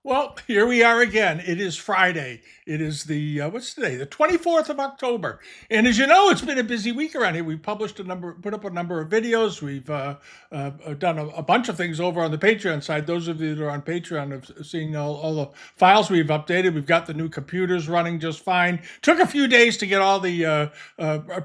Well, here we are again. It is Friday. It is the what's today? The 24th of October. And as you know, it's been a busy week around here. We've put up a number of videos. We've done a bunch of things over on the Patreon side. Those of you that are on Patreon have seen all the files we've updated. We've got the new computers running just fine. Took a few days to get all the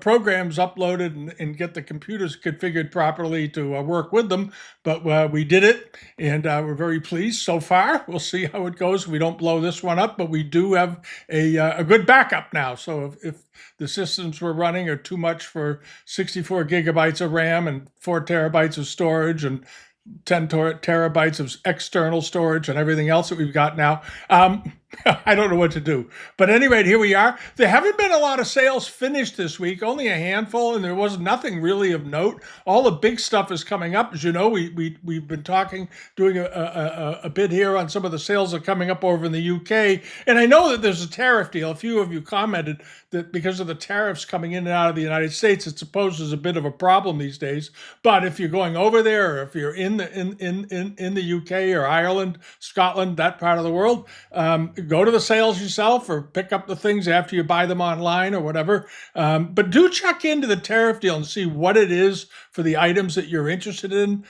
programs uploaded and get the computers configured properly to work with them, but we did it, and we're very pleased so far. We'll see how it goes. We don't blow this one up, but we do have a good backup now. So if the systems we're running are too much for 64 gigabytes of RAM and 4 terabytes of storage and 10 terabytes of external storage and everything else that we've got now, I don't know what to do. But at any rate, here we are. There haven't been a lot of sales finished this week, only a handful, and there was nothing really of note. All the big stuff is coming up. As you know, we've been doing a bit here on some of the sales that are coming up over in the UK. And I know that there's a tariff deal. A few of you commented that because of the tariffs coming in and out of the United States, it supposes a bit of a problem these days. But if you're going over there, or if you're in the UK or Ireland, Scotland, that part of the world, go to the sales yourself or pick up the things after you buy them online or whatever. But do check into the tariff deal and see what it is for the items that you're interested in,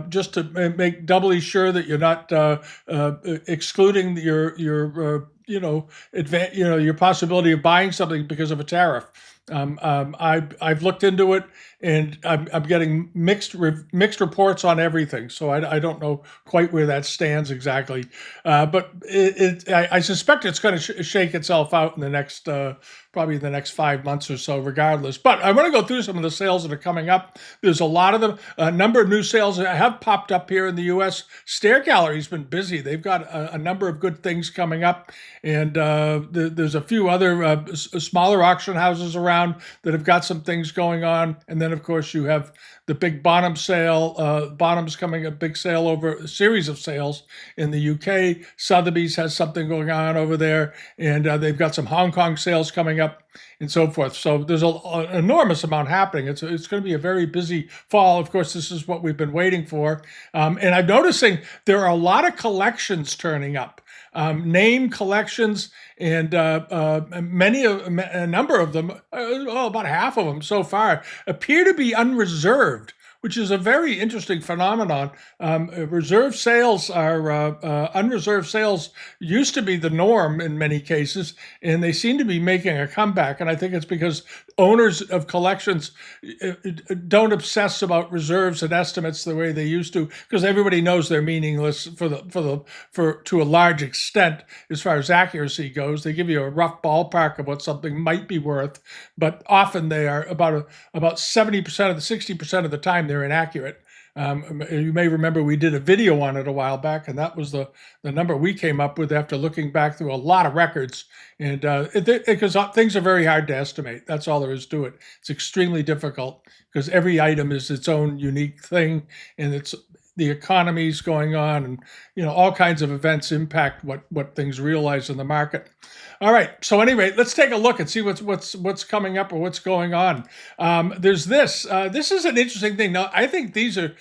just to make doubly sure that you're not excluding your possibility of buying something because of a tariff. I've looked into it, and I'm getting mixed reports on everything. So I don't know quite where that stands exactly, but I suspect it's going to shake itself out in the next probably the next 5 months or so, regardless. But I want to go through some of the sales that are coming up. There's a lot of them. A number of new sales that have popped up here in the U.S. Stair Gallery's been busy. They've got a number of good things coming up, and there's a few other smaller auction houses around that have got some things going on. And then, of course, you have the big Bonham sale. Bonham's coming, a big sale over a series of sales in the UK. Sotheby's has something going on over there, and they've got some Hong Kong sales coming up and so forth. So there's an enormous amount happening. It's going to be a very busy fall. Of course, this is what we've been waiting for. And I'm noticing there are a lot of collections turning up. Name collections, and a number of them, about half of them so far, appear to be unreserved, which is a very interesting phenomenon. Reserve sales are unreserved sales used to be the norm in many cases, and they seem to be making a comeback. And I think it's because owners of collections don't obsess about reserves and estimates the way they used to, because everybody knows they're meaningless to a large extent as far as accuracy goes. They give you a rough ballpark of what something might be worth, but often they are about 70% of the 60% of the time they're inaccurate. You may remember we did a video on it a while back, and that was the number we came up with after looking back through a lot of records. And because things are very hard to estimate. That's all there is to it. It's extremely difficult because every item is its own unique thing, and it's the economy's going on, and all kinds of events impact what things realize in the market. All right. So anyway, let's take a look and see what's coming up or what's going on. There's this. This is an interesting thing. Now, I think these are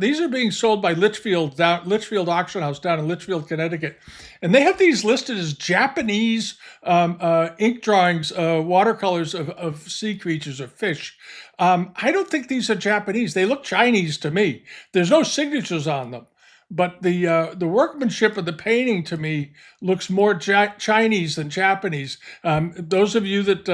being sold by Litchfield Auction House down in Litchfield, Connecticut, and they have these listed as Japanese ink drawings, watercolors of sea creatures or fish. I don't think these are Japanese. They look Chinese to me. There's no signatures on them. But the workmanship of the painting to me looks more Chinese than Japanese. Those of you that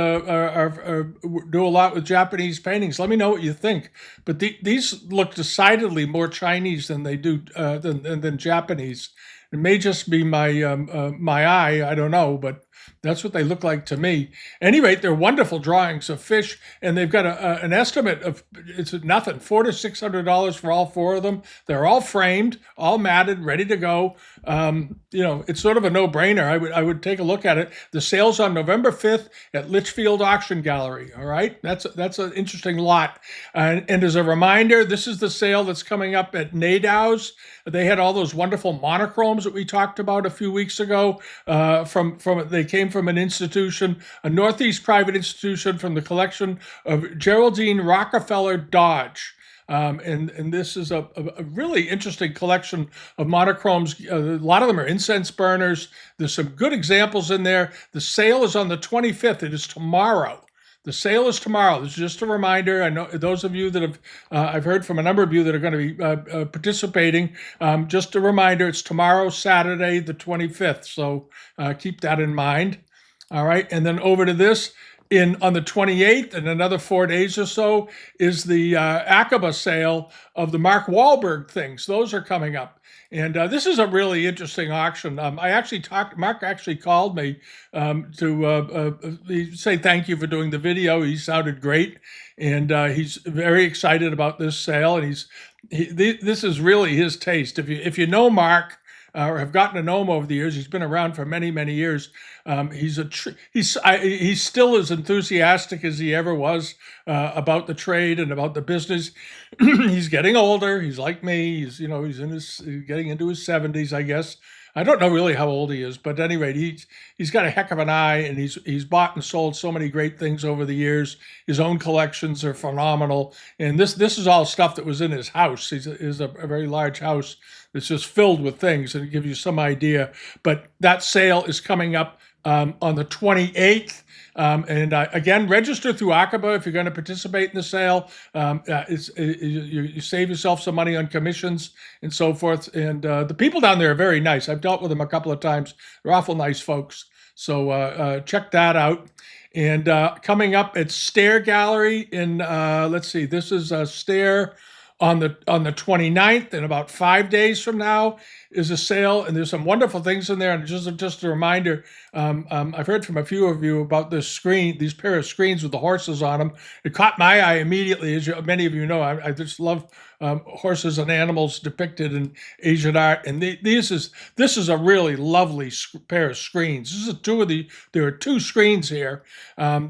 do a lot with Japanese paintings, let me know what you think. But these look decidedly more Chinese than they do than Japanese. It may just be my eye. I don't know, but that's what they look like to me. At any rate, they're wonderful drawings of fish, and they've got an estimate of it's nothing, $400 to $600 for all 4 of them. They're all framed, all matted, ready to go. It's sort of a no-brainer. I would take a look at it. The sale's on November 5th at Litchfield Auction Gallery. All right, that's an interesting lot. And as a reminder, this is the sale that's coming up at Nadow's. They had all those wonderful monochromes that we talked about a few weeks ago. They came from an institution, a Northeast private institution, from the collection of Geraldine Rockefeller Dodge. And this is a really interesting collection of monochromes. A lot of them are incense burners. There's some good examples in there. The sale is on the 25th. It is tomorrow. The sale is tomorrow. This is just a reminder. I know those of you that have, I've heard from a number of you that are going to be participating. Just a reminder, it's tomorrow, Saturday, the 25th. So keep that in mind. All right. And then over to this. On the 28th, in another 4 days or so, is the Aqaba sale of the Mark Walberg things. Those are coming up. And this is a really interesting auction. Mark actually called me to say thank you for doing the video. He sounded great. And he's very excited about this sale. And this is really his taste. If you know Mark, or have gotten to know him over the years. He's been around for many, many years. He's still as enthusiastic as he ever was about the trade and about the business. He's getting older. He's like me. He's getting into his 70s, I guess. I don't know really how old he is, but at any rate, he's got a heck of an eye, and he's bought and sold so many great things over the years. His own collections are phenomenal, and this is all stuff that was in his house. He's a very large house that's just filled with things, and it gives you some idea. But that sale is coming up on the 28th. And again, register through Aqaba if you're going to participate in the sale. You save yourself some money on commissions and so forth. And the people down there are very nice. I've dealt with them a couple of times. They're awful nice folks. So check that out. And coming up at Stair Gallery in, let's see, this is Stair on the 29th, and about 5 days from now is a sale, and there's some wonderful things in there. And just a reminder, I've heard from a few of you about these pair of screens with the horses on them. It caught my eye immediately, as many of you know. I just love horses and animals depicted in Asian art, and this is a really lovely pair of screens. There are two screens here.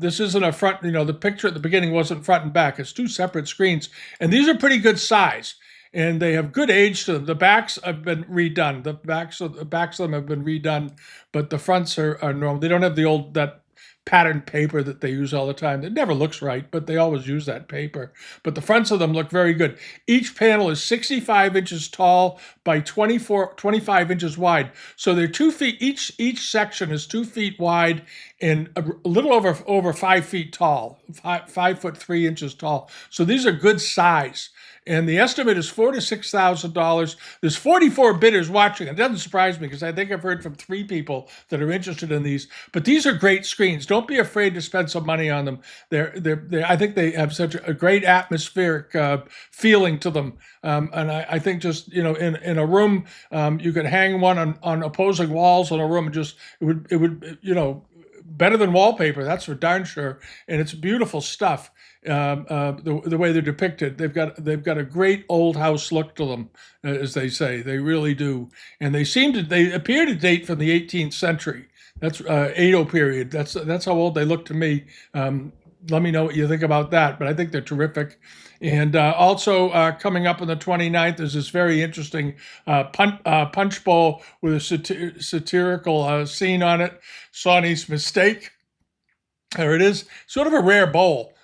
This isn't a front. The picture at the beginning wasn't front and back. It's two separate screens, and these are pretty good size. And they have good age to them. The backs have been redone. The backs of them have been redone, but the fronts are normal. They don't have that patterned paper that they use all the time. It never looks right, but they always use that paper. But the fronts of them look very good. Each panel is 65 inches tall by 25 inches wide. So they're 2 feet. Each section is 2 feet wide and a little over 5 feet tall, 5'3" tall. So these are good size. And the estimate is $4,000 to $6,000. There's 44 bidders watching. It doesn't surprise me because I think I've heard from 3 people that are interested in these. But these are great screens. Don't be afraid to spend some money on them. I think they have such a great atmospheric feeling to them. And I think just in a room, you could hang one on opposing walls in a room. And it would better than wallpaper. That's for darn sure. And it's beautiful stuff. The way they're depicted, they've got a great old house look to them, as they say. They really do, and they appear to date from the 18th century. That's Edo period. That's how old they look to me. Let me know what you think about that, but I think they're terrific. And also coming up on the 29th is this very interesting punch bowl with a satirical scene on it. Sawney's Mistake. There it is. Sort of a rare bowl.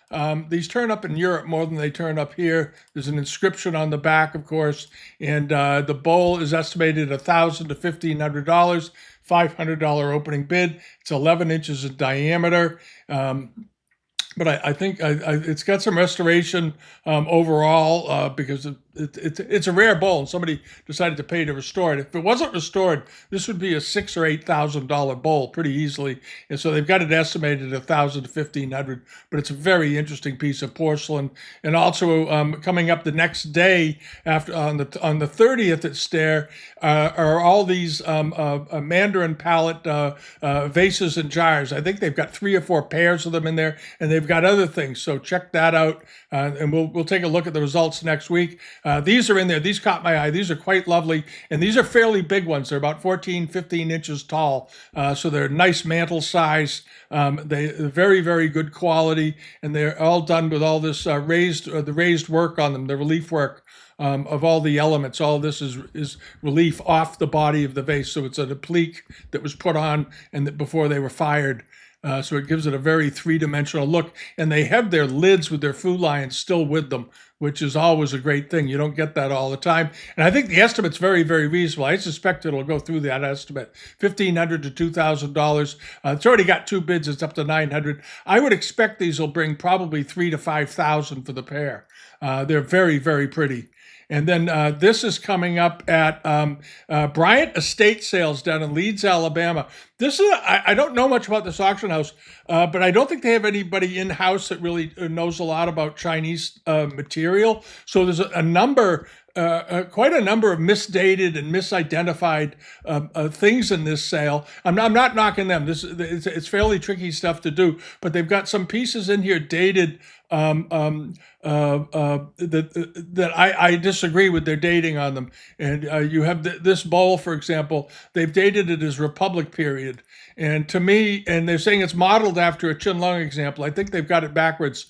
These turn up in Europe more than they turn up here. There's an inscription on the back, of course, and the bowl is estimated at $1,000 to $1,500, $500 opening bid. It's 11 inches in diameter. But I think it's got some restoration overall because it's a rare bowl, and somebody decided to pay to restore it. If it wasn't restored, this would be a $6,000 or $8,000 bowl pretty easily. And so they've got it estimated at $1,000 to $1,500. But it's a very interesting piece of porcelain. And also coming up the next day after on the 30th at Stair are all these Mandarin palette vases and jars. I think they've got 3 or 4 pairs of them in there, and they've got other things. So check that out, and we'll take a look at the results next week. These are in there. These caught my eye. These are quite lovely, and these are fairly big ones. They're about 14, 15 inches tall, so they're nice mantle size. They're very, very good quality, and they're all done with all this raised work on them, the relief work. Of all the elements, all this is relief off the body of the vase. So it's an applique that was put on before they were fired. So it gives it a very 3-dimensional look. And they have their lids with their food lines still with them, which is always a great thing. You don't get that all the time. And I think the estimate's very, very reasonable. I suspect it'll go through that estimate, $1,500 to $2,000. It's already got 2 bids. It's up to $900. I would expect these will bring probably $3,000 to $5,000 for the pair. They're very, very pretty. And then this is coming up at Bryant Estate Sales down in Leeds, Alabama. This is I don't know much about this auction house, but I don't think they have anybody in house that really knows a lot about Chinese material. So there's a number. Quite a number of misdated and misidentified things in this sale. I'm not knocking them. It's fairly tricky stuff to do, but they've got some pieces in here dated that I disagree with their dating on them. And you have this bowl, for example. They've dated it as Republic period. And to me, and they're saying it's modeled after a Qianlong example. I think they've got it backwards.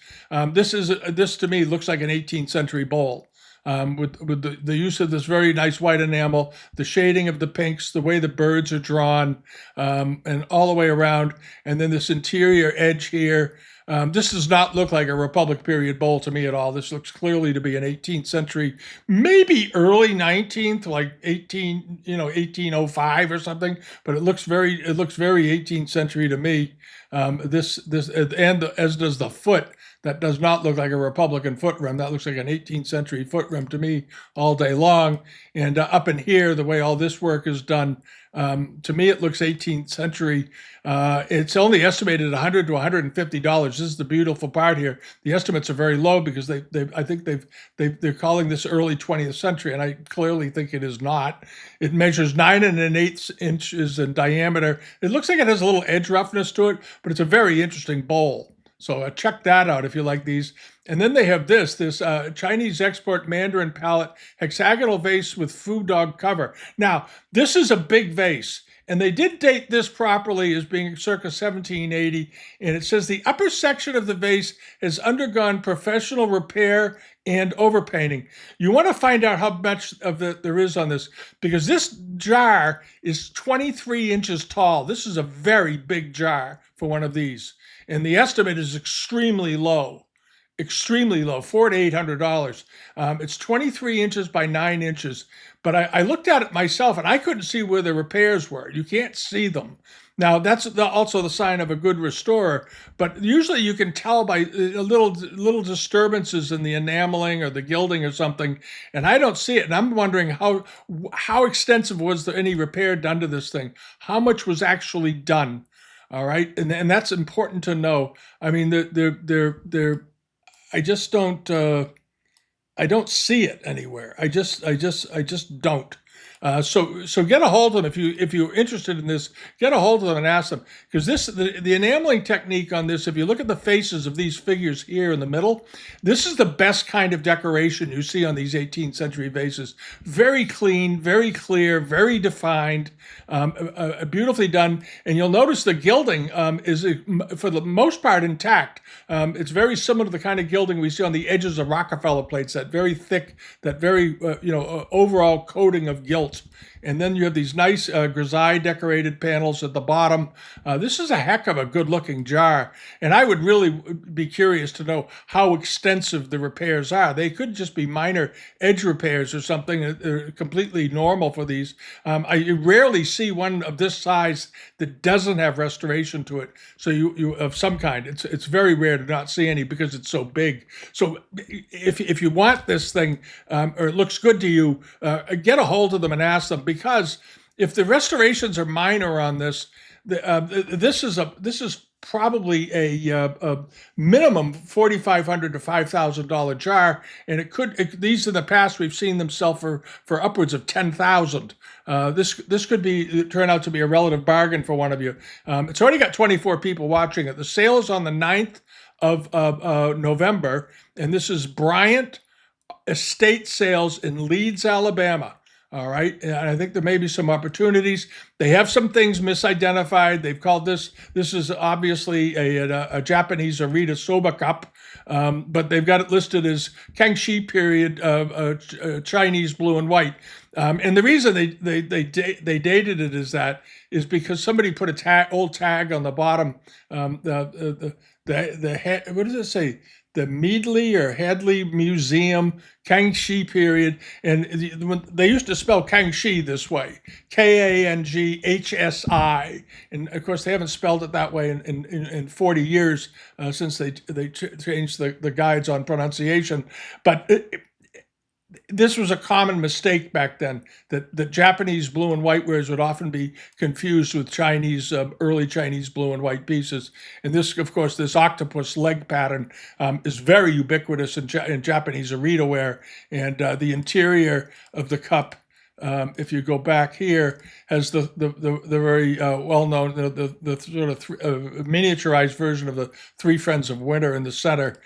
This to me looks like an 18th century bowl. With the use of this very nice white enamel, the shading of the pinks, the way the birds are drawn, and all the way around, and then this interior edge here. This does not look like a Republic period bowl to me at all. This looks clearly to be an 18th century, maybe early 19th, like 1805 or something. But it looks very 18th century to me. And as does the foot. That does not look like a Republican foot rim. That looks like an 18th century foot rim to me all day long. And up in here, the way all this work is done, to me, it looks 18th century. It's only estimated $100 to $150. This is the beautiful part here. The estimates are very low because I think they're calling this early 20th century, and I clearly think it is not. It measures 9 1/8 inches in diameter. It looks like it has a little edge roughness to it, but it's a very interesting bowl. So check that out if you like these. And then they have this Chinese export Mandarin palette hexagonal vase with food dog cover. Now, this is a big vase. And they did date this properly as being circa 1780. And it says the upper section of the vase has undergone professional repair and overpainting. You want to find out how much of there is on this, because this jar is 23 inches tall. This is a very big jar for one of these. And the estimate is extremely low, $400 to $800. It's 23 inches by 9 inches. But I looked at it myself, and I couldn't see where the repairs were. You can't see them. Now, that's also the sign of a good restorer. But usually you can tell by little disturbances in the enameling or the gilding or something. And I don't see it. And I'm wondering how extensive was there any repair done to this thing? How much was actually done? All right, and that's important to know. I mean, I just don't. I don't see it anywhere. I just don't. So get a hold of them if you're interested in this. Get a hold of them and ask them, because the enameling technique on this. If you look at the faces of these figures here in the middle, this is the best kind of decoration you see on these 18th century vases. Very clean, very clear, very defined, beautifully done. And you'll notice the gilding is for the most part intact. It's very similar to the kind of gilding we see on the edges of Rockefeller plates. That very thick, that very overall coating of gilt. And then you have these nice grisaille decorated panels at the bottom. This is a heck of a good looking jar. And I would really be curious to know how extensive the repairs are. They could just be minor edge repairs or something that are completely normal for these. I rarely see one of this size that doesn't have restoration to it. So you of some kind. It's very rare to not see any because it's so big. So if you want this thing or it looks good to you, get a hold of them and ask them, because if the restorations are minor on this, this is probably a minimum $4,500 to $5,000 jar, and these in the past we've seen them sell for upwards of $10,000. This could turn out to be a relative bargain for one of you. It's already got 24 people watching it. The sale is on the 9th of November, and this is Bryant Estate Sales in Leeds, Alabama. All right, and I think there may be some opportunities. They have some things misidentified. They've called this is obviously a Japanese Arita soba cup, but they've got it listed as Kangxi period Chinese blue and white. And the reason they dated it as that is because somebody put old tag on the bottom. what does it say? The Meadley or Hadley Museum, Kangxi period, and they used to spell Kangxi this way, Kanghsi, and of course they haven't spelled it that way in 40 years since they changed the guides on pronunciation. But this was a common mistake back then, that the Japanese blue and white wares would often be confused with Chinese, early Chinese blue and white pieces. And this, of course, this octopus leg pattern is very ubiquitous in Japanese Arita ware. And the interior of the cup, if you go back here, has the very well-known, the sort of miniaturized version of the Three Friends of Winter in the center,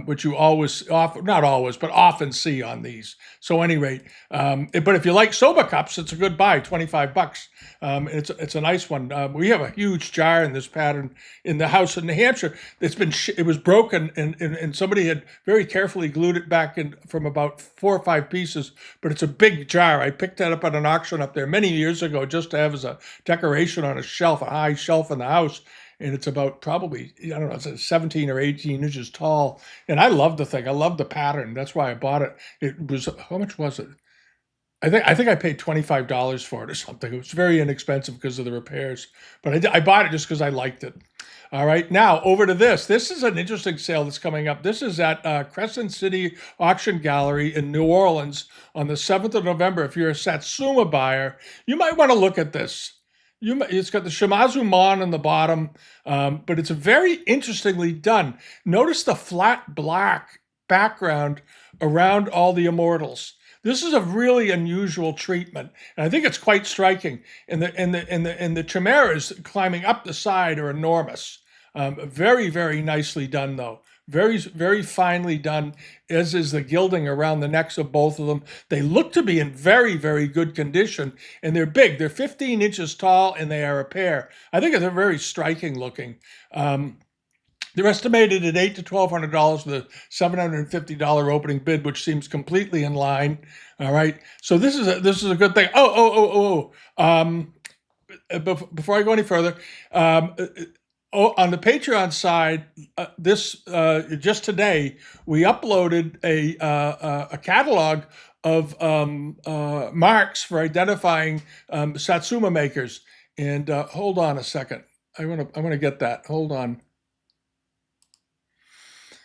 which you not always, but often see on these. So, at any rate, but if you like soba cups, it's a good buy, $25. It's a nice one. We have a huge jar in this pattern in the house in New Hampshire. It was broken, and somebody had very carefully glued it back in from about 4 or 5 pieces. But it's a big jar. I picked that up at an auction up there many years ago, just to have as a decoration on a high shelf in the house. And it's about probably, I don't know, it's 17 or 18 inches tall. And I love the thing. I love the pattern. That's why I bought it. It was, how much was it? I think I paid $25 for it or something. It was very inexpensive because of the repairs. But I bought it just because I liked it. All right, now over to this. This is an interesting sale that's coming up. This is at Crescent City Auction Gallery in New Orleans on the 7th of November. If you're a Satsuma buyer, you might want to look at this. It's got the Shimazu Mon on the bottom, but it's very interestingly done. Notice the flat black background around all the immortals. This is a really unusual treatment, and I think it's quite striking. And the chimeras climbing up the side are enormous. Very, very nicely done, though. Very, very finely done, as is the gilding around the necks of both of them. They look to be in very, very good condition, and they're big. They're 15 inches tall, and they are a pair. I think they're very striking looking. They're estimated at $800 to $1,200 with a $750 opening bid, which seems completely in line. All right, so this is a good thing. Before I go any further, on the Patreon side, just today we uploaded a catalog of marks for identifying Satsuma makers. And hold on a second, I want to get that. Hold on.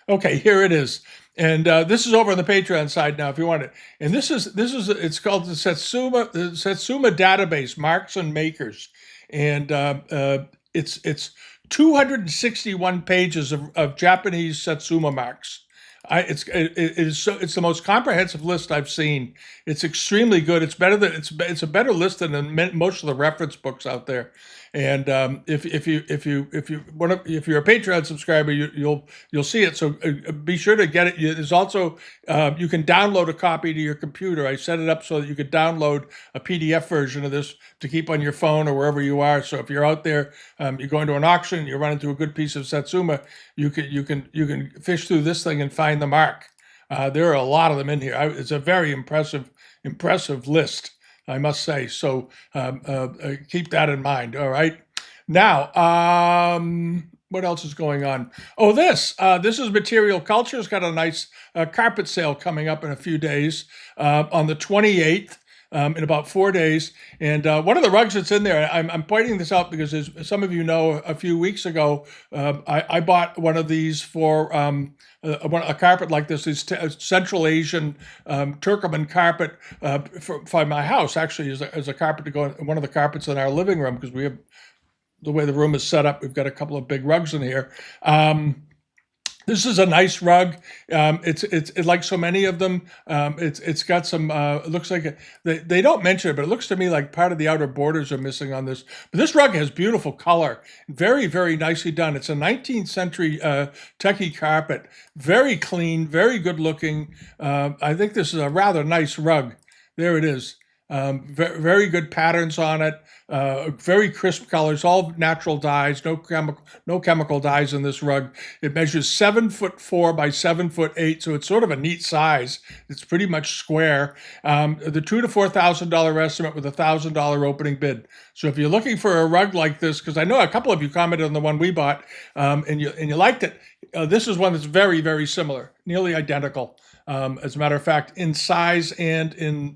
Okay, here it is. And this is over on the Patreon side now if you want it. And it's called the Satsuma database, Marks and Makers. And it's 261 pages of Japanese Satsuma marks. It's the most comprehensive list I've seen. It's extremely good. It's a better list than most of the reference books out there. And if you're a Patreon subscriber, you'll see it. So be sure to get it. There's also you can download a copy to your computer. I set it up so that you could download a PDF version of this to keep on your phone or wherever you are. So if you're out there, you're going to an auction, you're running into a good piece of Satsuma, you can fish through this thing and find the mark. There are a lot of them in here. It's a very impressive list, I must say. So keep that in mind. All right. Now, what else is going on? Oh, this is Material Culture. It's got a nice carpet sale coming up in a few days on the 28th. In about 4 days. And one of the rugs that's in there, I'm pointing this out because as some of you know, a few weeks ago, I bought one of these for a carpet like this, Central Asian Turkoman carpet for my house, actually, as a carpet to go in one of the carpets in our living room, because we have, the way the room is set up, we've got a couple of big rugs in here. This is a nice rug. It's like so many of them. It's got some. It looks like they don't mention it, but it looks to me like part of the outer borders are missing on this. But this rug has beautiful color, very, very nicely done. It's a 19th century techie carpet, very clean, very good looking. I think this is a rather nice rug. There it is. Very, very good patterns on it. Very crisp colors, all natural dyes, no chemical dyes in this rug. It measures 7'4" by 7'8", so it's sort of a neat size. It's pretty much square. The $2,000 to $4,000 estimate with $1,000 opening bid. So if you're looking for a rug like this, because I know a couple of you commented on the one we bought, and you liked it, this is one that's very, very similar, nearly identical. As a matter of fact, in size and in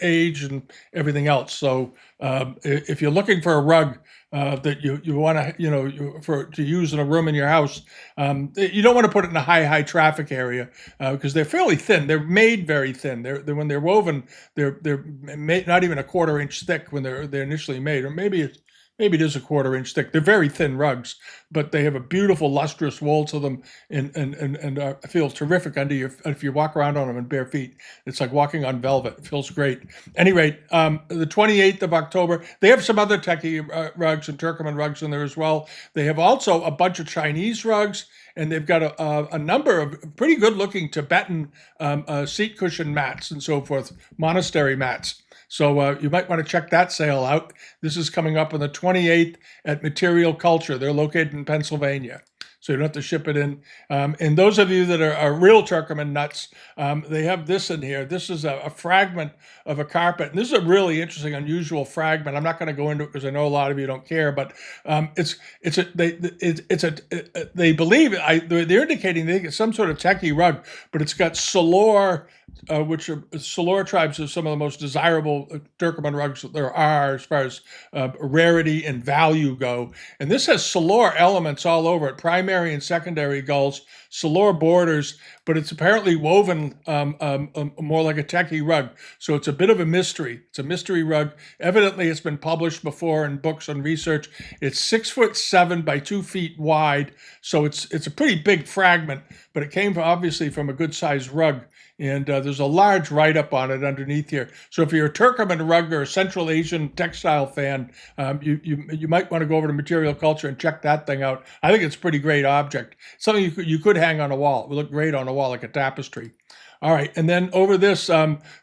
age and everything else. So if you're looking for a rug that you want to to use in a room in your house, you don't want to put it in a high traffic area because they're fairly thin. They're made very thin. They're when they're woven, they're made not even a quarter-inch thick when they're initially made, or maybe it is a quarter-inch thick. They're very thin rugs, but they have a beautiful lustrous wool to them, and feel terrific under your. If you walk around on them in bare feet, it's like walking on velvet. It feels great. Any rate, the 28th of October, they have some other techie rugs and Turkoman rugs in there as well. They have also a bunch of Chinese rugs, and they've got a number of pretty good-looking Tibetan seat cushion mats and so forth, monastery mats. So you might want to check that sale out. This is coming up on the 28th at Material Culture. They're located in Pennsylvania, so you don't have to ship it in. And those of you that are real Turkoman nuts, they have this in here. This is a fragment of a carpet, and this is a really interesting, unusual fragment. I'm not going to go into it because I know a lot of you don't care, but they believe they're indicating they get some sort of techie rug, but it's got Salor. Which are Salor tribes are some of the most desirable Turkoman rugs that there are as far as rarity and value go. And this has Salor elements all over it, primary and secondary gulls, Salor borders, but it's apparently woven more like a techie rug. So it's a bit of a mystery. It's a mystery rug. Evidently, it's been published before in books and research. It's 6'7" by 2 feet wide. So it's a pretty big fragment, but it came obviously from a good sized rug. And there's a large write-up on it underneath here. So if you're a Turkoman rug or a Central Asian textile fan, you might want to go over to Material Culture and check that thing out. I think it's a pretty great object. Something you could hang on a wall. It would look great on a wall like a tapestry. All right, and then over this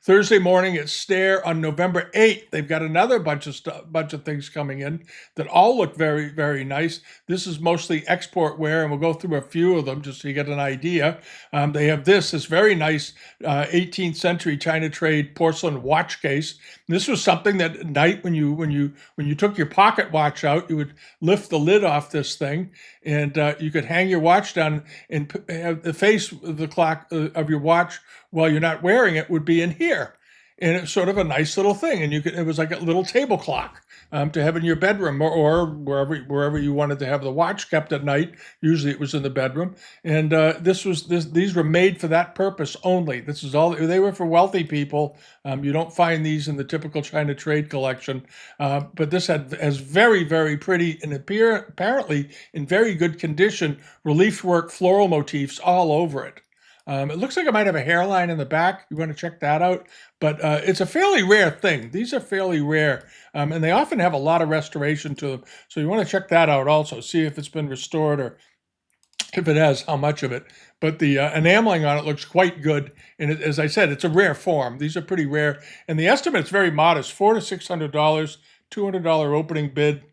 Thursday morning at Stair on November 8th, they've got another bunch of things coming in that all look very, very nice. This is mostly export wear, and we'll go through a few of them just so you get an idea. They have this very nice 18th century China trade porcelain watch case. This was something that at night when you took your pocket watch out, you would lift the lid off this thing, and you could hang your watch down and have the face of the clock of your watch while you're not wearing it would be in here. And it's sort of a nice little thing. And it was like a little table clock to have in your bedroom or wherever you wanted to have the watch kept at night. Usually it was in the bedroom. And these were made for that purpose only. This is all, they were for wealthy people. You don't find these in the typical China trade collection. But this has very, very pretty and apparently in very good condition relief work floral motifs all over it. It looks like it might have a hairline in the back. You want to check that out. But it's a fairly rare thing. These are fairly rare. And they often have a lot of restoration to them. So you want to check that out also. See if it's been restored or if it has, how much of it. But the enameling on it looks quite good. And as I said, it's a rare form. These are pretty rare. And the estimate's very modest, $400 to $600, $200 opening bid.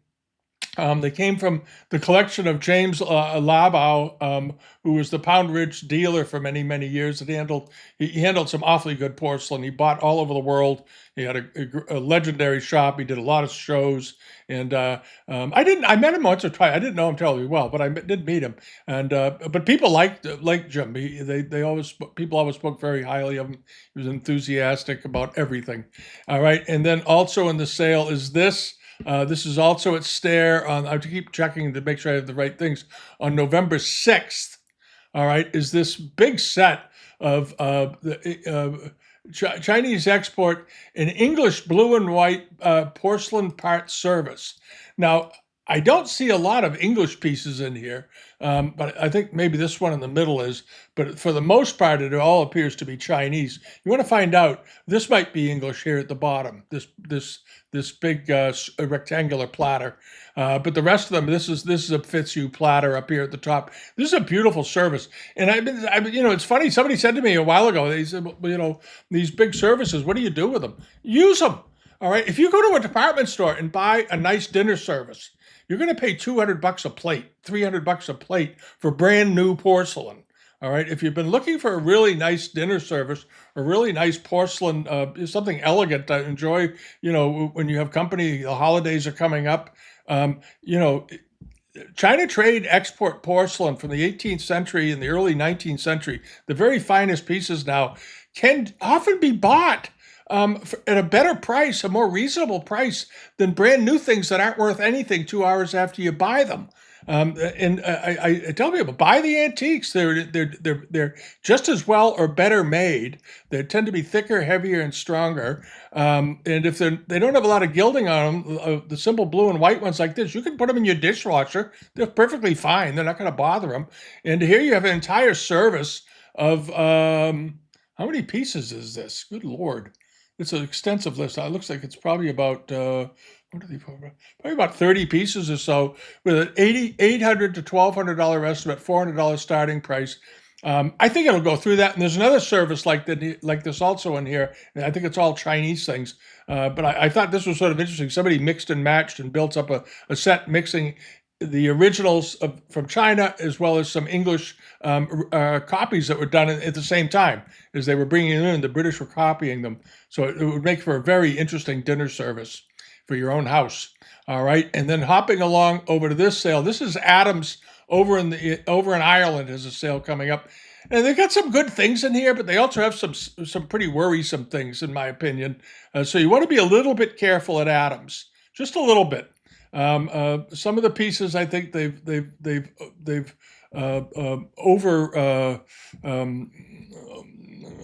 They came from the collection of James Labau, who was the Pound Ridge dealer for many, many years. He handled some awfully good porcelain. He bought all over the world. He had a legendary shop. He did a lot of shows. And I met him once or twice. I didn't know him terribly well, but I did meet him. And but people liked Jim. People always spoke very highly of him. He was enthusiastic about everything. All right, and then also in the sale is this. This is also at Stair. I have to keep checking to make sure I have the right things. On November 6th, all right, is this big set of the Chinese export in English blue and white porcelain part service. Now, I don't see a lot of English pieces in here, but I think maybe this one in the middle is. But for the most part, it all appears to be Chinese. You want to find out. This might be English here at the bottom. This big rectangular platter, but the rest of them. This is a Fitzhugh platter up here at the top. This is a beautiful service, and it's funny. Somebody said to me a while ago. They said, well, these big services. What do you do with them? Use them. All right. If you go to a department store and buy a nice dinner service, you're going to pay $200 a plate, $300 a plate for brand new porcelain. All right. If you've been looking for a really nice dinner service, a really nice porcelain, something elegant to enjoy, when you have company, the holidays are coming up. You know, China trade export porcelain from the 18th century and the early 19th century. The very finest pieces now can often be bought at a better price, a more reasonable price than brand new things that aren't worth anything 2 hours after you buy them. I tell people, buy the antiques. They're just as well or better made. They tend to be thicker, heavier, and stronger. And if they don't have a lot of gilding on them, the simple blue and white ones like this, you can put them in your dishwasher. They're perfectly fine. They're not going to bother them. And here you have an entire service of how many pieces is this? Good Lord. It's an extensive list. It looks like it's probably about probably about 30 pieces or so, with an $800 to $1,200 estimate, $400 starting price. I think it'll go through that. And there's another service like this also in here. And I think it's all Chinese things. But I thought this was sort of interesting. Somebody mixed and matched and built up a set mixing the originals from China as well as some English copies that were done at the same time as they were bringing them in. The British were copying them. So it would make for a very interesting dinner service for your own house. All right. And then hopping along over to this sale. This is Adams over in Ireland has a sale coming up. And they've got some good things in here, but they also have some pretty worrisome things, in my opinion. So you want to be a little bit careful at Adams, just a little bit. Some of the pieces I think they've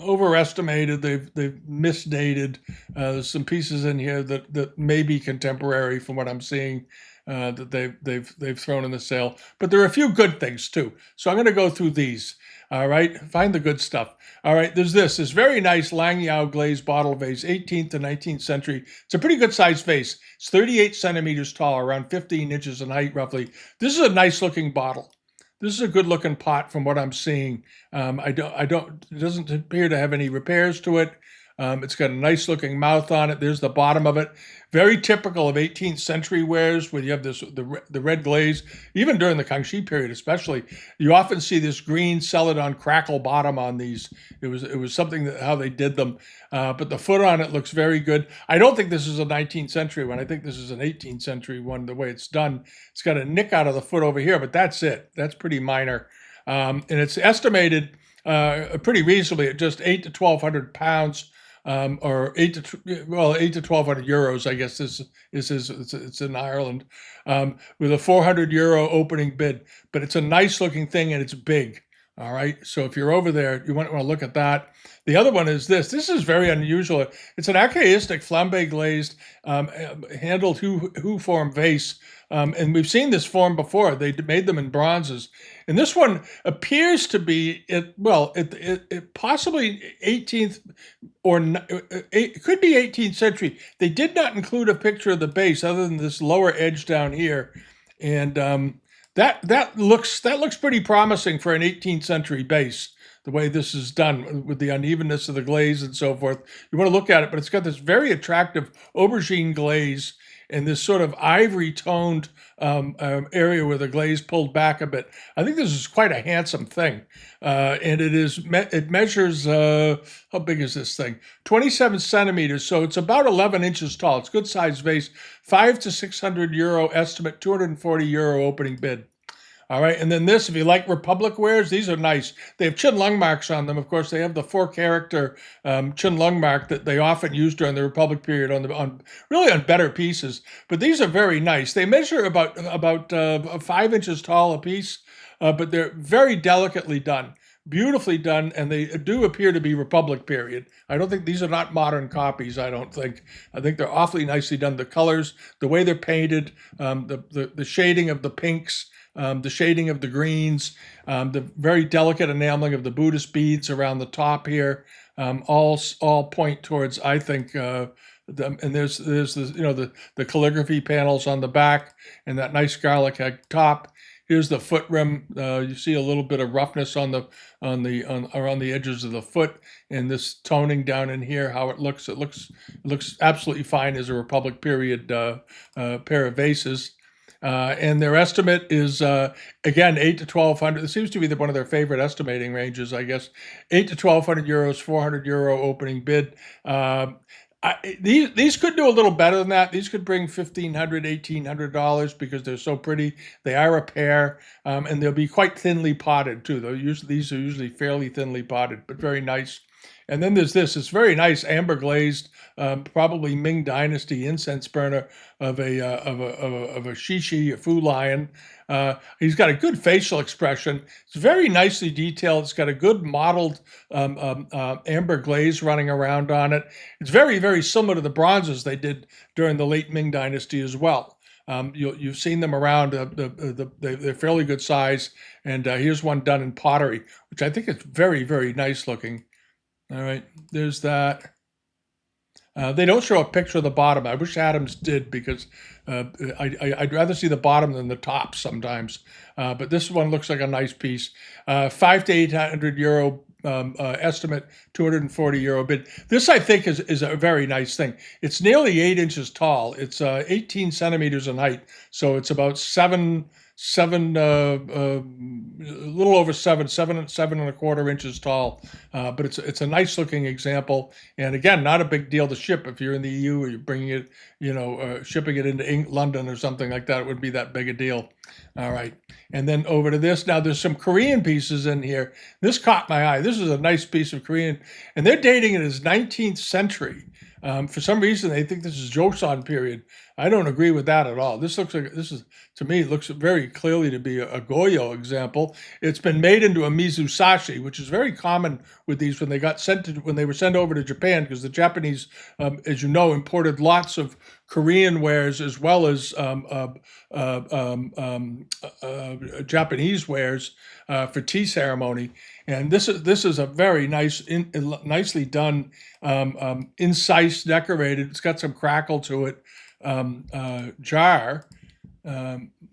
overestimated. They've misdated. There's some pieces in here that may be contemporary from what I'm seeing. That they've thrown in the sale, but there are a few good things too. So I'm going to go through these. All right, find the good stuff. All right, there's this very nice Lang Yao glazed bottle vase, 18th to 19th century. It's a pretty good sized vase. It's 38 centimeters tall, around 15 inches in height, roughly. This is a nice looking bottle. This is a good looking pot from what I'm seeing. It doesn't appear to have any repairs to it. It's got a nice looking mouth on it. There's the bottom of it. Very typical of 18th century wares, where you have the red glaze. Even during the Kangxi period, especially, you often see this green celadon crackle bottom on these. It was something that how they did them. But the foot on it looks very good. I don't think this is a 19th century one. I think this is an 18th century one. The way it's done, it's got a nick out of the foot over here, but that's it. That's pretty minor, and it's estimated pretty reasonably at just 8 to 1,200 pounds. Or 8 to 1,200 euros, I guess it's in Ireland, with a 400 euro opening bid. But it's a nice looking thing and it's big. All right. So if you're over there, you want to look at that. The other one is this. This is very unusual. It's an archaistic flambe glazed handled Hu form vase. And we've seen this form before. They made them in bronzes. And this one appears to be, it possibly 18th or it could be 18th century. They did not include a picture of the base other than this lower edge down here. And that looks pretty promising for an 18th century base. The way this is done with the unevenness of the glaze and so forth. You want to look at it, but it's got this very attractive aubergine glaze and this sort of ivory toned area where the glaze pulled back a bit. I think this is quite a handsome thing. And it measures, how big is this thing? 27 centimeters. So it's about 11 inches tall. It's a good sized vase. 5 to 600 euro estimate, 240 euro opening bid. All right, and then this, if you like Republic wares, these are nice. They have chin lung marks on them. Of course, they have the 4-character chin lung mark that they often use during the Republic period on better pieces. But these are very nice. They measure about 5 inches tall a piece, but they're very delicately done. beautifully done, and they do appear to be Republic period. I don't think these are not modern copies. I don't think. I think they're awfully nicely done. The colors, the way they're painted, the shading of the pinks, the shading of the greens, the very delicate enameling of the Buddhist beads around the top here, all point towards, I think. And there's the the calligraphy panels on the back and that nice garlic egg top. Here's the foot rim. You see a little bit of roughness on around the edges of the foot, and this toning down in here. How it looks. It looks absolutely fine as a Republic period pair of vases. And their estimate is again 8 to 1,200. This seems to be one of their favorite estimating ranges, I guess. 8 to 1,200 euros, 400 euro opening bid. These could do a little better than that. These could bring $1,500, $1,800 because they're so pretty. They are a pair, and they'll be quite thinly potted too. These are usually fairly thinly potted, but very nice. And then there's this. It's very nice amber glazed, probably Ming Dynasty incense burner of a shishi, a Fu lion. He's got a good facial expression. It's very nicely detailed. It's got a good modeled amber glaze running around on it. It's very, very similar to the bronzes they did during the late Ming Dynasty as well. You've seen them around. They're fairly good size. And here's one done in pottery, which I think is very, very nice looking. All right, there's that. They don't show a picture of the bottom. I wish Adams did because I'd rather see the bottom than the top sometimes. But this one looks like a nice piece. 5 to 800 euro estimate, 240 euro bid. This I think is a very nice thing. It's nearly 8 inches tall. It's 18 centimeters in height, so it's about a little over seven and a quarter inches tall. But it's a nice looking example. And again, not a big deal to ship if you're in the EU or you're bringing it, shipping it into London or something like that. It wouldn't be that big a deal. All right. And then over to this. Now there's some Korean pieces in here. This caught my eye. This is a nice piece of Korean, and they're dating it as 19th century. For some reason, they think this is Joseon period. I don't agree with that at all. To me, it looks very clearly to be a Goyo example. It's been made into a mizusashi, which is very common with these when they were sent over to Japan, because the Japanese, as you know, imported lots of Korean wares as well as Japanese wares for tea ceremony. And this is a very nicely done, incise decorated. It's got some crackle to it. Jar.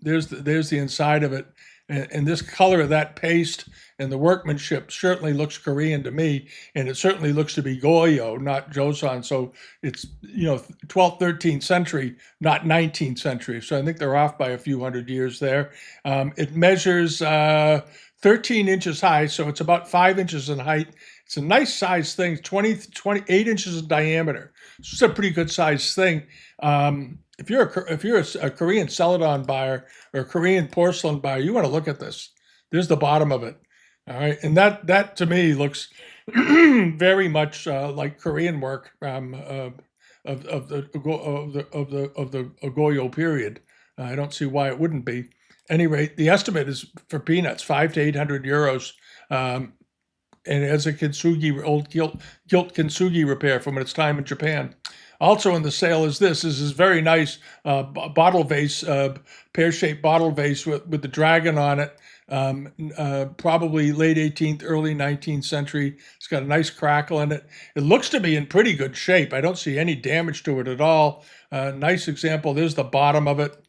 There's the inside of it, and this color of that paste and the workmanship certainly looks Korean to me, and it certainly looks to be Goyo, not Joseon. So it's 12th, 13th century, not 19th century. So I think they're off by a few hundred years there. It measures 13 inches high, so it's about 5 inches in height. It's a nice size thing, 28 inches in diameter. It's a pretty good size thing. If you're a Korean celadon buyer or a Korean porcelain buyer, you want to look at this. There's the bottom of it. All right, and that to me looks very much like Korean work of the Goyo period. I don't see why it wouldn't be. Any rate, the estimate is for peanuts, 5 to 800 euros. And it has a old gilt kintsugi repair from its time in Japan. Also in the sale is this very nice bottle vase, pear-shaped bottle vase with the dragon on it. Probably late 18th, early 19th century. It's got a nice crackle in it. It looks to be in pretty good shape. I don't see any damage to it at all. Nice example. There's the bottom of it.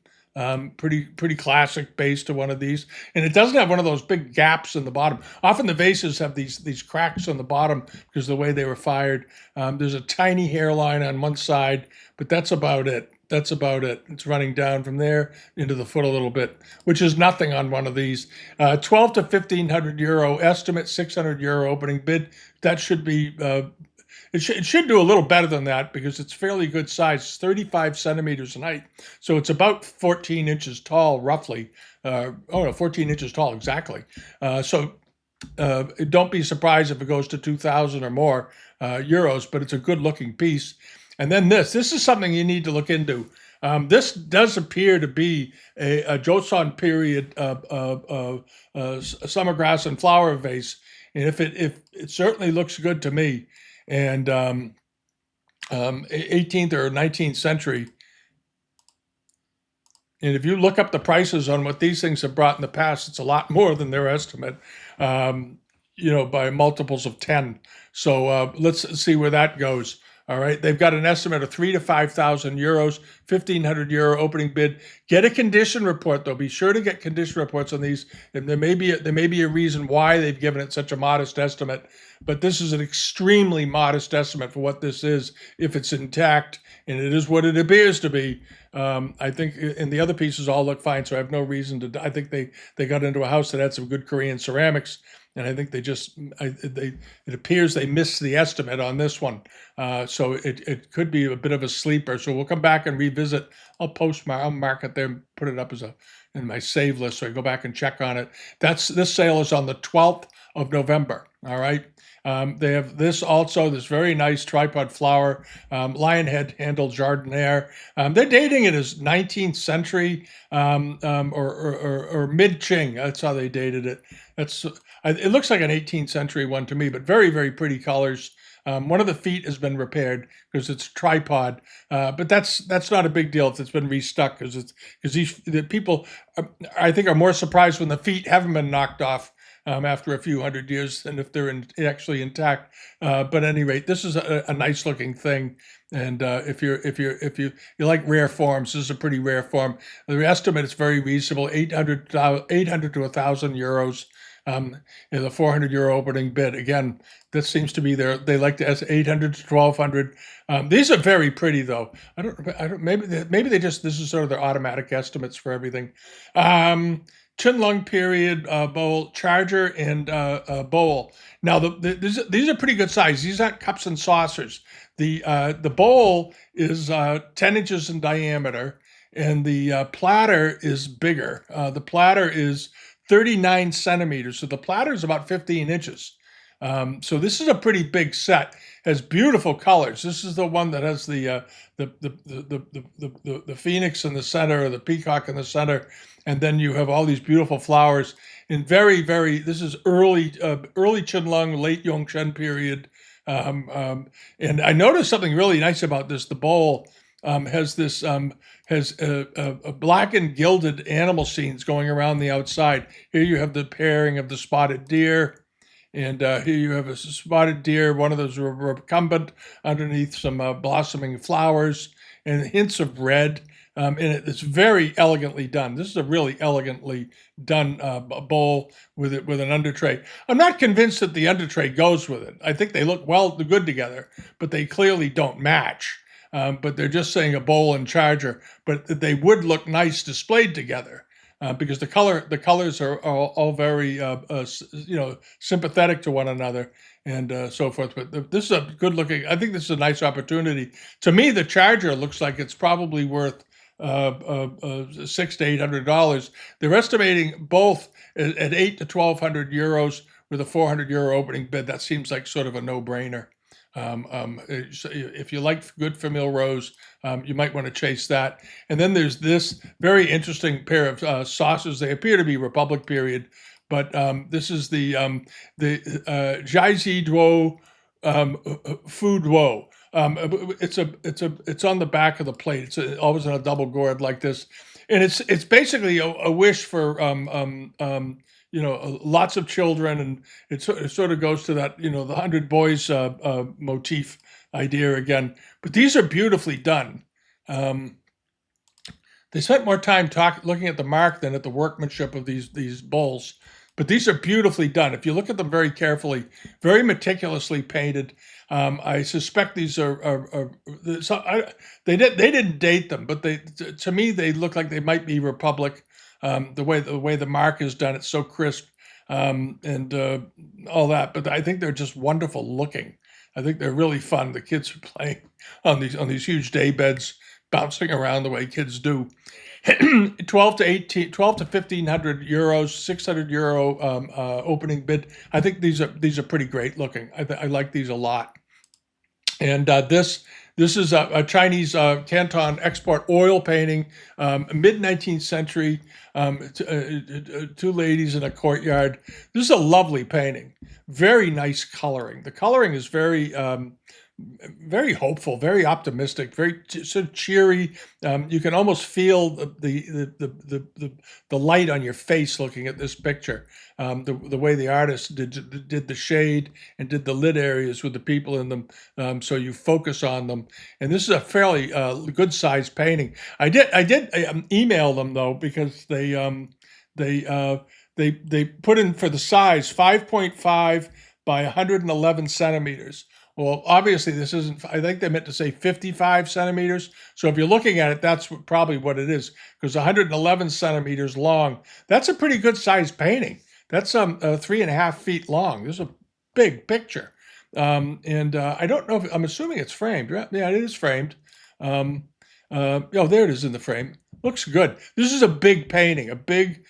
Pretty classic base to one of these, and it doesn't have one of those big gaps in the bottom. Often the vases have these cracks on the bottom because of the way they were fired. There's a tiny hairline on one side, but that's about it. It's running down from there into the foot a little bit, which is nothing on one of these. 12 to 1,500 euro estimate, 600 euro opening bid. That should be. It should do a little better than that because it's fairly good size. It's 35 centimeters in height. So it's about 14 inches tall, roughly. 14 inches tall, exactly. So don't be surprised if it goes to 2,000 or more euros, but it's a good looking piece. And then this is something you need to look into. This does appear to be a Joseon period summer grass and flower vase. And if it certainly looks good to me, and 18th or 19th century. And if you look up the prices on what these things have brought in the past, it's a lot more than their estimate, um, by multiples of 10. So let's see where that goes. All right, they've got an estimate of 3 to 5,000 euros, 1,500 euro opening bid. Get a condition report though. Be sure to get condition reports on these. And there may be a reason why they've given it such a modest estimate, but this is an extremely modest estimate for what this is if it's intact, and it is what it appears to be. I think, and the other pieces all look fine, so I have no reason to. I think they got into a house that had some good Korean ceramics, and I think it appears they missed the estimate on this one. So it could be a bit of a sleeper. So we'll come back and revisit. I'll mark it there and put it up in my save list, so I go back and check on it. This sale is on the 12th of November. All right. They have this very nice tripod flower, lion head handled jardiniere. They're dating it as 19th century or mid Qing. That's how they dated it. It looks like an 18th century one to me, but very, very pretty colors. One of the feet has been repaired because it's a tripod, but that's not a big deal if it's been restuck, because the people I think are more surprised when the feet haven't been knocked off after a few hundred years than if they're actually intact. But at any rate, this is a nice looking thing. And if you like rare forms, this is a pretty rare form. The estimate is very reasonable: 800 to 1,000 euros. The 400 euro opening bid. Again, this seems to be they like to 800 to 1,200. These are very pretty though. I don't. Maybe this is sort of their automatic estimates for everything. Qianlong period bowl, charger, and bowl. Now these are pretty good size. These aren't cups and saucers. The bowl is 10 inches in diameter, and the platter is bigger. The platter is 39 centimeters. So the platter is about 15 inches. So this is a pretty big set. Has beautiful colors. This is the one that has the phoenix in the center, or the peacock in the center, and then you have all these beautiful flowers. In this is early Qianlong, late Yongzheng period. And I noticed something really nice about this. The bowl has a black and gilded animal scenes going around the outside. Here you have the pairing of the spotted deer, and here you have a spotted deer, one of those recumbent underneath some blossoming flowers, and hints of red. And it's very elegantly done. This is a really elegantly done bowl with an under tray. I'm not convinced that the under tray goes with it. I think they look good together, but they clearly don't match. But they're just saying a bowl and charger, but they would look nice displayed together because the colors are all very sympathetic to one another and so forth. But this is a good looking. I think this is a nice opportunity. To me, the charger looks like it's probably worth $600 to $800. They're estimating both at 8 to 1,200 euros with a 400 euro opening bid. That seems like sort of a no-brainer. If you like good famille rose, you might want to chase that. And then there's this very interesting pair of saucers. They appear to be Republic period, but this is the Jiazi Duo Fu Duo. It's on the back of the plate. It's always in a double gourd like this, and it's basically a wish for lots of children, and it sort of goes to that the 100 boys motif idea again. But these are beautifully done. They spent more time looking at the mark than at the workmanship of these bowls. But these are beautifully done. If you look at them very carefully, very meticulously painted. I suspect these are they didn't date them, but to me they look like they might be Republic. The way the mark is done, it's so crisp and all that. But I think they're just wonderful looking. I think they're really fun. The kids are playing on these huge day beds, bouncing around the way kids do. 12 to 1,500 euros, 600 euro opening bid. I think these are pretty great looking. I like these a lot. And this is a Chinese Canton export oil painting, mid 19th century. Two ladies in a courtyard. This is a lovely painting. very nice coloring. The coloring is very hopeful, very optimistic, very sort of cheery. You can almost feel the light on your face looking at this picture. The way the artist did the shade and did the lid areas with the people in them, so you focus on them. And this is a fairly good sized painting. I did email them though, because they they put in for the size 5.5 by 111 centimeters. Well, obviously this isn't, I think they meant to say 55 centimeters. So if you're looking at it, that's probably what it is, because 111 centimeters long, that's a pretty good sized painting. That's 3.5 feet long. This is a big picture. And I don't know if, I'm assuming it's framed. Yeah, it is framed. Oh, there it is in the frame. Looks good. This is a big painting, a big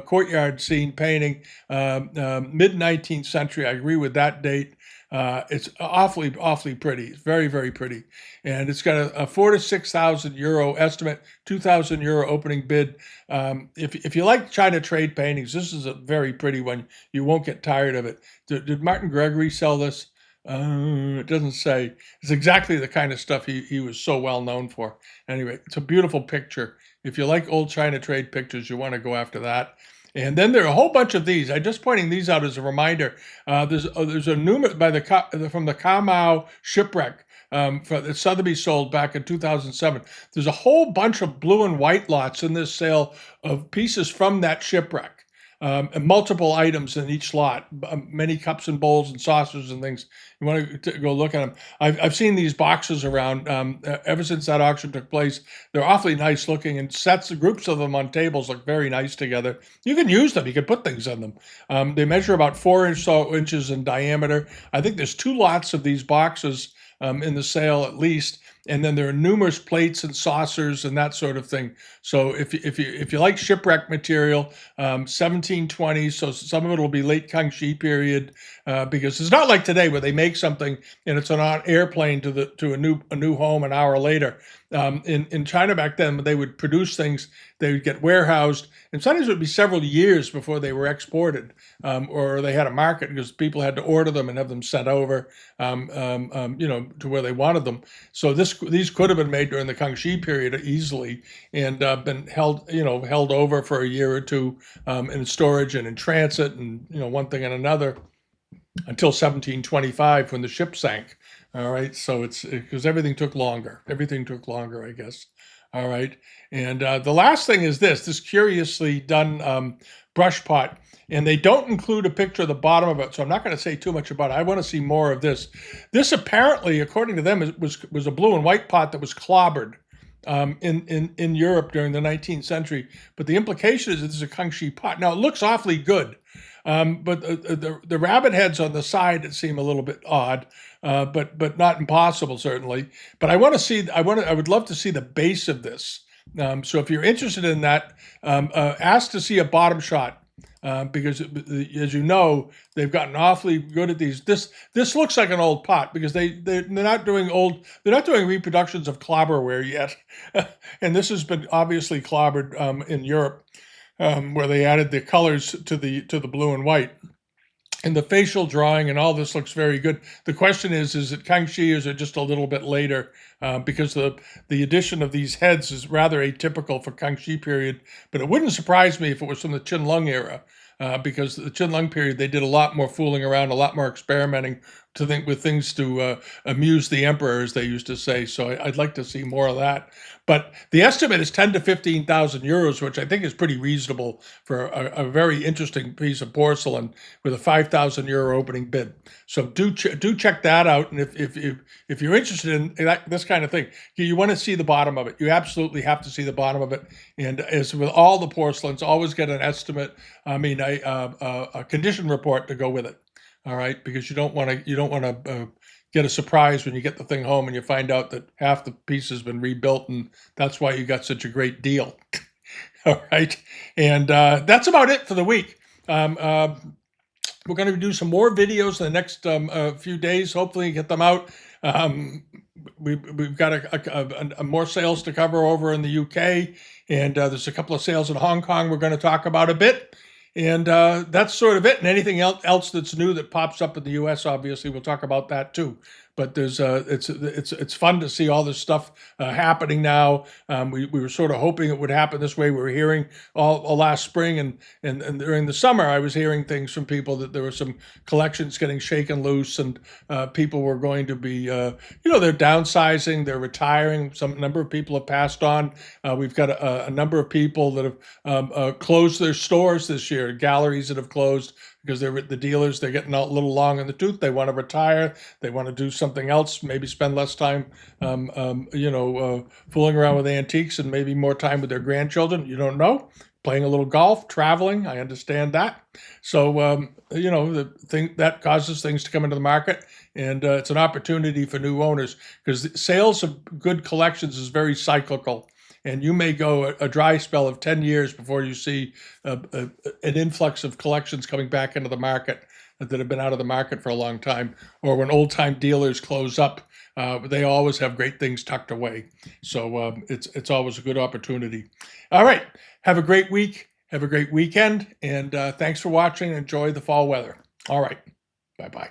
courtyard scene painting, mid 19th century. I agree with that date. It's awfully pretty. It's very, very pretty. And it's got a 4,000 to 6,000 euro estimate, 2,000 euro opening bid. If you like China trade paintings, this is a very pretty one. You won't get tired of it. Did Martin Gregory sell this? It doesn't say. It's exactly the kind of stuff he was so well known for. Anyway, it's a beautiful picture. If you like old China trade pictures, you want to go after that. And then there are a whole bunch of these. I'm just pointing these out as a reminder. There's a numerous from the Kamau shipwreck that Sotheby's sold back in 2007. There's a whole bunch of blue and white lots in this sale of pieces from that shipwreck. And multiple items in each lot, many cups and bowls and saucers and things. You want to go look at them. I've seen these boxes around ever since that auction took place. They're awfully nice looking, and groups of them on tables look very nice together. You can use them. You can put things in them. They measure about 4 inches in diameter. I think there's 2 lots of these boxes in the sale at least. And then there are numerous plates and saucers and that sort of thing. So if you like shipwreck material, 1720s, so some of it will be late Kangxi period, because it's not like today where they make something and it's on an airplane to a new home an hour later. In China back then, they would produce things, they would get warehoused, and sometimes it would be several years before they were exported, or they had a market because people had to order them and have them sent over, to where they wanted them. So these could have been made during the Kangxi period easily, and been held over for a year or two in storage and in transit, and one thing and another, until 1725 when the ship sank. All right, so it's because everything took longer. Everything took longer, I guess. All right, and the last thing is this curiously done brush pot, and they don't include a picture of the bottom of it, so I'm not going to say too much about it. I want to see more of this. This apparently, according to them, was a blue and white pot that was clobbered in Europe during the 19th century. But the implication is that this is a Kangxi pot. Now, it looks awfully good, but the rabbit heads on the side seem a little bit odd, but not impossible, certainly. But I would love to see the base of this. So if you're interested in that, ask to see a bottom shot. Because as you know, they've gotten awfully good at these. This looks like an old pot because they're not doing reproductions of clobberware yet, and this has been obviously clobbered in Europe, where they added the colors to the blue and white. And the facial drawing and all this looks very good. The question is it Kangxi or is it just a little bit later? Because the addition of these heads is rather atypical for Kangxi period. But it wouldn't surprise me if it was from the Qianlong era, because the Qianlong period, they did a lot more fooling around, a lot more experimenting with things to amuse the emperor, as they used to say. So I'd like to see more of that. But the estimate is 10 to 15,000 euros, which I think is pretty reasonable for a very interesting piece of porcelain with a 5,000 euro opening bid. So do check that out. And if you're interested in this kind of thing, you want to see the bottom of it. You absolutely have to see the bottom of it. And as with all the porcelains, always get an estimate. A condition report to go with it. All right, because you don't want to get a surprise when you get the thing home and you find out that half the piece has been rebuilt, and that's why you got such a great deal. All right, and that's about it for the week. We're going to do some more videos in the next few days. Hopefully, get them out. We've got a more sales to cover over in the UK, and there's a couple of sales in Hong Kong we're going to talk about a bit. And that's sort of it. And anything else that's new that pops up in the U.S., obviously, we'll talk about that too. But there's it's fun to see all this stuff happening now. We were sort of hoping it would happen this way. We were hearing all last spring and during the summer, I was hearing things from people that there were some collections getting shaken loose, and people were going to be they're downsizing, they're retiring. Some number of people have passed on. We've got a number of people that have closed their stores this year, galleries that have closed because the dealers, they're getting a little long in the tooth. They want to retire. They want to do something else, maybe spend less time, fooling around with antiques and maybe more time with their grandchildren. You don't know. Playing a little golf, traveling. I understand that. So, the thing that causes things to come into the market, and it's an opportunity for new owners because sales of good collections is very cyclical. And you may go a dry spell of 10 years before you see an influx of collections coming back into the market that have been out of the market for a long time. Or when old-time dealers close up, they always have great things tucked away. So it's always a good opportunity. All right. Have a great week. Have a great weekend. And thanks for watching. Enjoy the fall weather. All right. Bye-bye.